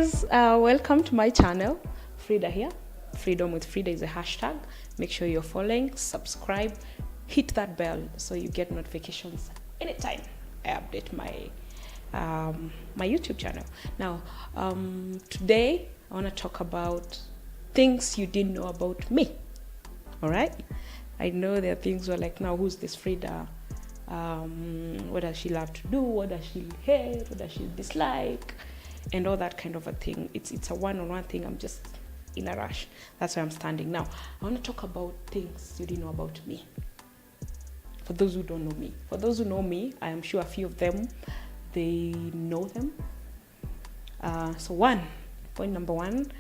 guys, welcome to my channel. Frida here. Freedom with Frida is a hashtag. Make sure you're following, subscribe, hit that bell so you get notifications anytime I update my my YouTube channel. Now, today I want to talk about things you didn't know about me. All right? I know there are things where like, now who's this Frida? What does she love to do? What does she hate? What does she dislike? And all that kind of a thing. It's a one-on-one thing. I'm just in a rush. That's why I'm standing now. I want to talk about things you didn't know about me. For those who don't know me. For those who know me, I am sure a few of them, they know them. So point number one,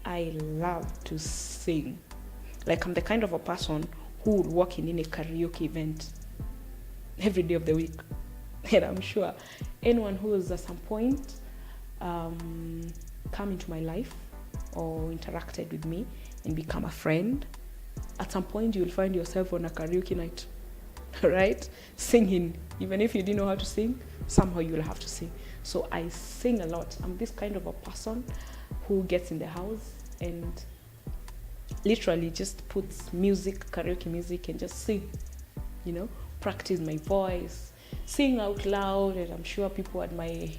I love to sing. Like, I'm the kind of a person who would walk in a karaoke event every day of the week. And I'm sure anyone who has at some point come into my life or interacted with me and become a friend, at some point you will find yourself on a karaoke night, right? Singing. Even if you didn't know how to sing, somehow you will have to sing. So I sing a lot. I'm this kind of a person who gets in the house and literally just puts music, karaoke music, and just sing, practice my voice, sing out loud. And I'm sure people at my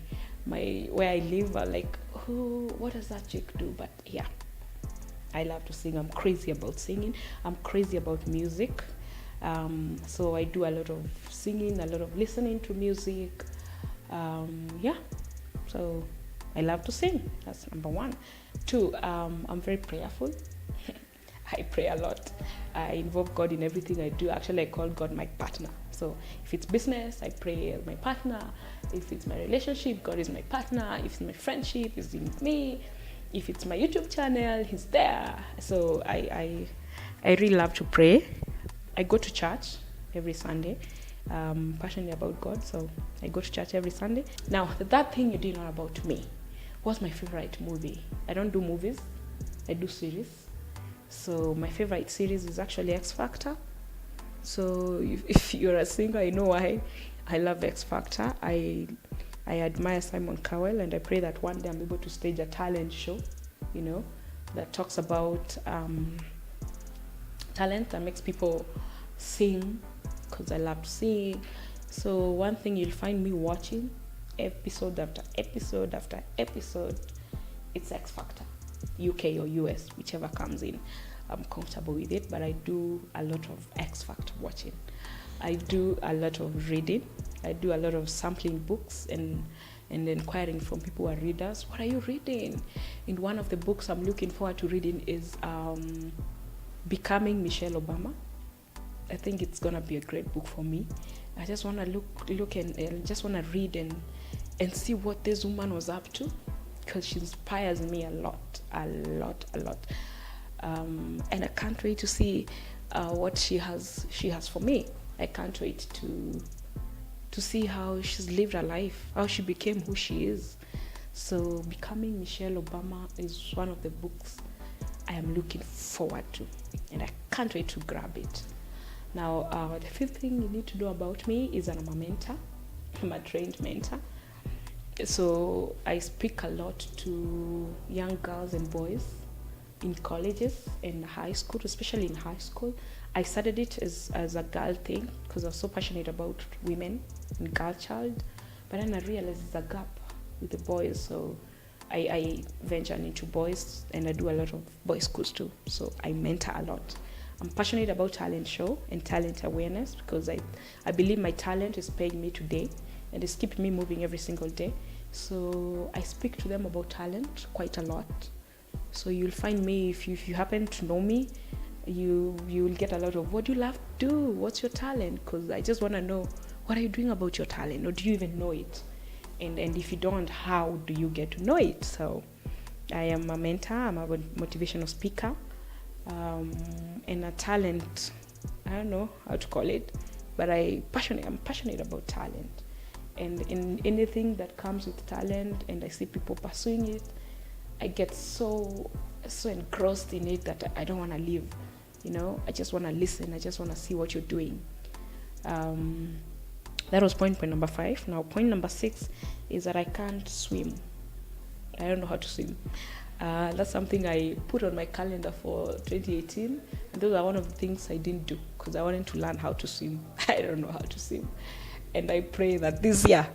where I live are like, oh, what does that chick do? But yeah, I love to sing. I'm crazy about singing. I'm crazy about music. So I do a lot of singing, a lot of listening to music. So I love to sing. That's number one. Two, I'm very prayerful. I pray a lot. I involve God in everything I do. Actually, I call God my partner. So if it's business, I pray as my partner. If it's my relationship, God is my partner. If it's my friendship, He's with me. If it's my YouTube channel, He's there. So I really love to pray. I go to church every Sunday. I'm passionate about God, so I go to church every Sunday. Now, that thing you didn't know about me. What's my favorite movie? I don't do movies. I do series. So my favorite series is actually X Factor. So if you're a singer, I know why I love X Factor. I admire Simon Cowell, and I pray that one day I'm able to stage a talent show, that talks about talent, that makes people sing, because I love to sing. So one thing you'll find me watching episode after episode after episode, it's X Factor, UK or US, whichever comes in. I'm comfortable with it, but I do a lot of X Factor watching. I do a lot of reading. I do a lot of sampling books and inquiring from people who are readers. What are you reading? And one of the books I'm looking forward to reading is Becoming Michelle Obama. I think it's gonna be a great book for me. I just want to look and just want to read and see what this woman was up to, because she inspires me a lot. And I can't wait to see what she has for me. I can't wait to see how she's lived her life, how she became who she is. So Becoming Michelle Obama is one of the books I am looking forward to, and I can't wait to grab it. Now, the fifth thing you need to know about me is that I'm a mentor. I'm a trained mentor. So I speak a lot to young girls and boys in colleges and high school, especially in high school. I started it as a girl thing because I was so passionate about women and girl child. But then I realized there's a gap with the boys. So I ventured into boys, and I do a lot of boys schools too. So I mentor a lot. I'm passionate about talent show and talent awareness, because I believe my talent is paying me today and it's keeping me moving every single day. So I speak to them about talent quite a lot. So you'll find me, if you happen to know me, you will get a lot of, what do you love to do? What's your talent? Because I just want to know, what are you doing about your talent? Or do you even know it? And if you don't, how do you get to know it? So I am a mentor, I'm a motivational speaker, and a talent, I don't know how to call it, but I'm passionate about talent. And in anything that comes with talent, and I see people pursuing it, I get so engrossed in it that I don't want to leave. I just want to listen. I just want to see what you're doing. That was point number 5. Now, point number 6 is that I can't swim. I don't know how to swim. That's something I put on my calendar for 2018, and those are one of the things I didn't do because I wanted to learn how to swim. I don't know how to swim, and I pray that this year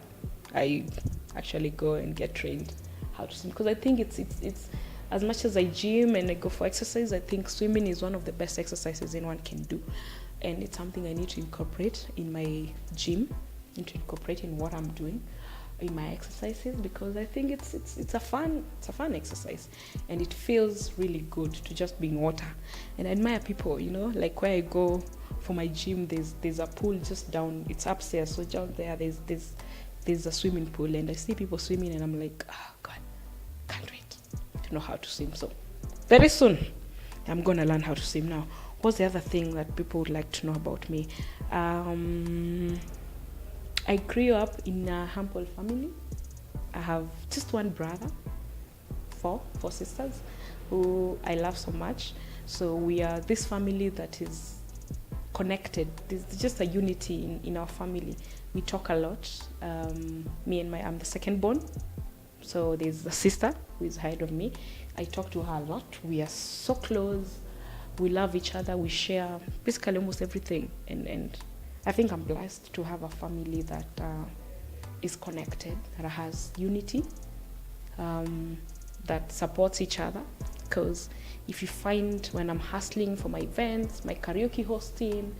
I actually go and get trained how to swim, because I think it's as much as I gym and I go for exercise, I think swimming is one of the best exercises anyone can do, and it's something I need to incorporate in my gym, and to incorporate in what I'm doing in my exercises, because I think it's a fun exercise, and it feels really good to just be in water. And I admire people, like where I go for my gym, there's a pool just down, it's upstairs, so down there there's a swimming pool, and I see people swimming, and I'm like, oh God, can't wait to know how to swim. So very soon I'm gonna learn how to swim. Now, what's the other thing that people would like to know about me? I grew up in a humble family. I have just one brother, four sisters, who I love so much. So we are this family that is connected. There's just a unity in our family. We talk a lot. I'm the second born. So there's a sister who is ahead of me. I talk to her a lot. We are so close. We love each other. We share basically almost everything. And I think I'm blessed to have a family that is connected, that has unity, that supports each other. Because if you find when I'm hustling for my events, my karaoke hosting,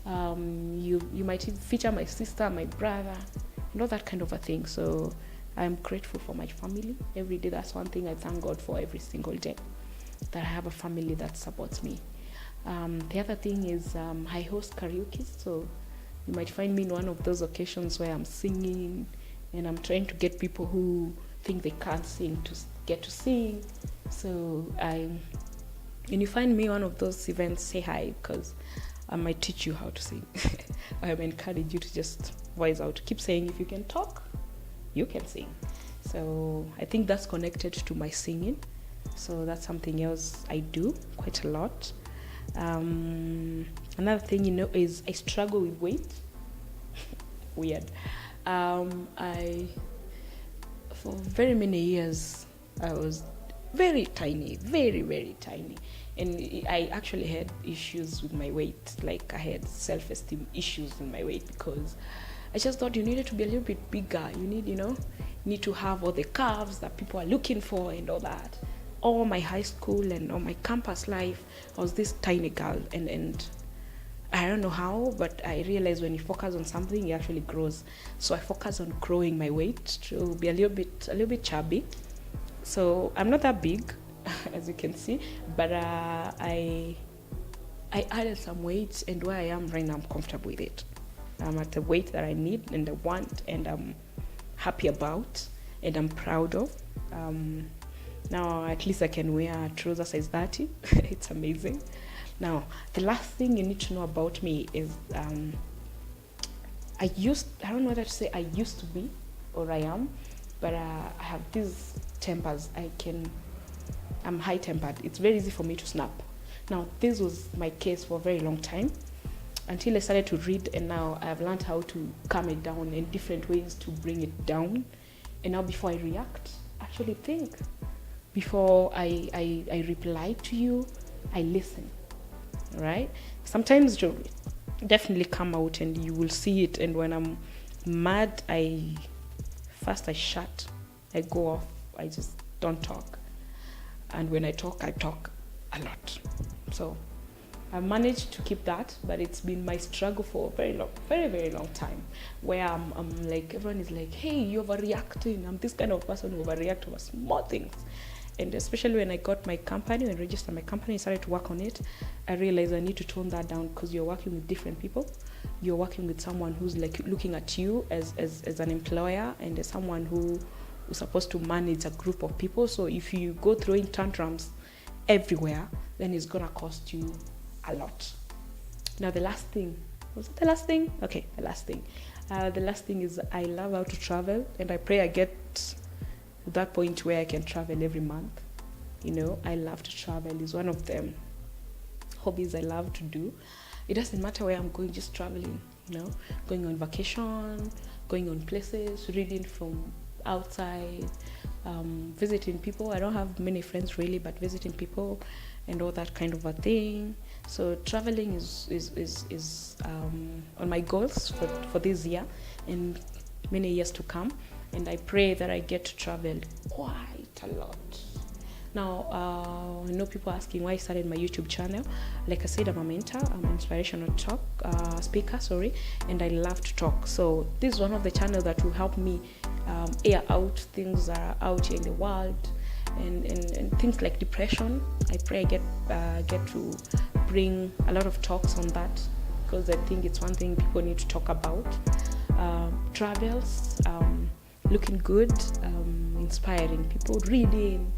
you might feature my sister, my brother, that kind of a thing. So I'm grateful for my family every day. That's one thing I thank God for every single day, that I have a family that supports me. The other thing is I host karaoke, so you might find me in one of those occasions where I'm singing, and I'm trying to get people who think they can't sing to get to sing. So when you find me one of those events, say hi, because I might teach you how to sing. I encourage you to just voice out. Keep saying, if you can talk, you can sing. So I think that's connected to my singing. So that's something else I do quite a lot. Another thing, is I struggle with weight. Weird. For very many years, I was very tiny, very, very tiny. And I actually had issues with my weight. Like I had self-esteem issues in my weight, because I just thought you needed to be a little bit bigger. You need to have all the curves that people are looking for and all that. All my high school and all my campus life, I was this tiny girl, and I don't know how, but I realized when you focus on something, it actually grows. So I focus on growing my weight to be a little bit chubby. So I'm not that big, as you can see, but I added some weight, and where I am right now, I'm comfortable with it. I'm at the weight that I need and I want, and I'm happy about, and I'm proud of. Now, at least I can wear trouser size 30. It's amazing. Now, the last thing you need to know about me is I don't know whether to say I used to be or I am, but I have these tempers. I'm high-tempered. It's very easy for me to snap. Now, this was my case for a very long time, until I started to read, and now I've learned how to calm it down in different ways to bring it down. And now before I react, actually think. Before I reply to you, I listen, right? Sometimes you'll definitely come out and you will see it. And when I'm mad, I shut, I go off, I just don't talk. And when I talk a lot. So I've managed to keep that, but it's been my struggle for a very, very long time, where I'm like, everyone is like, hey, you're overreacting. I'm this kind of person who overreact over small things. And especially when I got my company, when I registered my company, started to work on it, I realized I need to tone that down, because you're working with different people. You're working with someone who's like looking at you as an employer, and as someone who is supposed to manage a group of people. So if you go throwing tantrums everywhere, then it's gonna cost you a lot. Now the last thing, was it the last thing? Okay, the last thing. The last thing is I love how to travel, and I pray I get to that point where I can travel every month. I love to travel. It's one of the hobbies I love to do. It doesn't matter where I'm going, just traveling, going on vacation, going on places, reading from outside, visiting people. I don't have many friends really, but visiting people and all that kind of a thing. So traveling is on my goals for this year and many years to come. And I pray that I get to travel quite a lot. Now, I know people asking why I started my YouTube channel. Like I said, I'm a mentor, I'm an inspirational speaker, and I love to talk. So this is one of the channels that will help me air out things that are out here in the world, and things like depression. I pray I get to bring a lot of talks on that, because I think it's one thing people need to talk about. Travels, looking good, inspiring people, reading,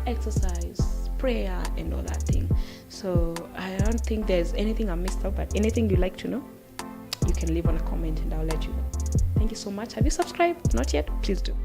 exercise, prayer, and all that thing. So I don't think there's anything I missed out, but anything you'd like to know, you can leave on a comment and I'll let you know. Thank you so much. Have you subscribed? Not yet? Please do.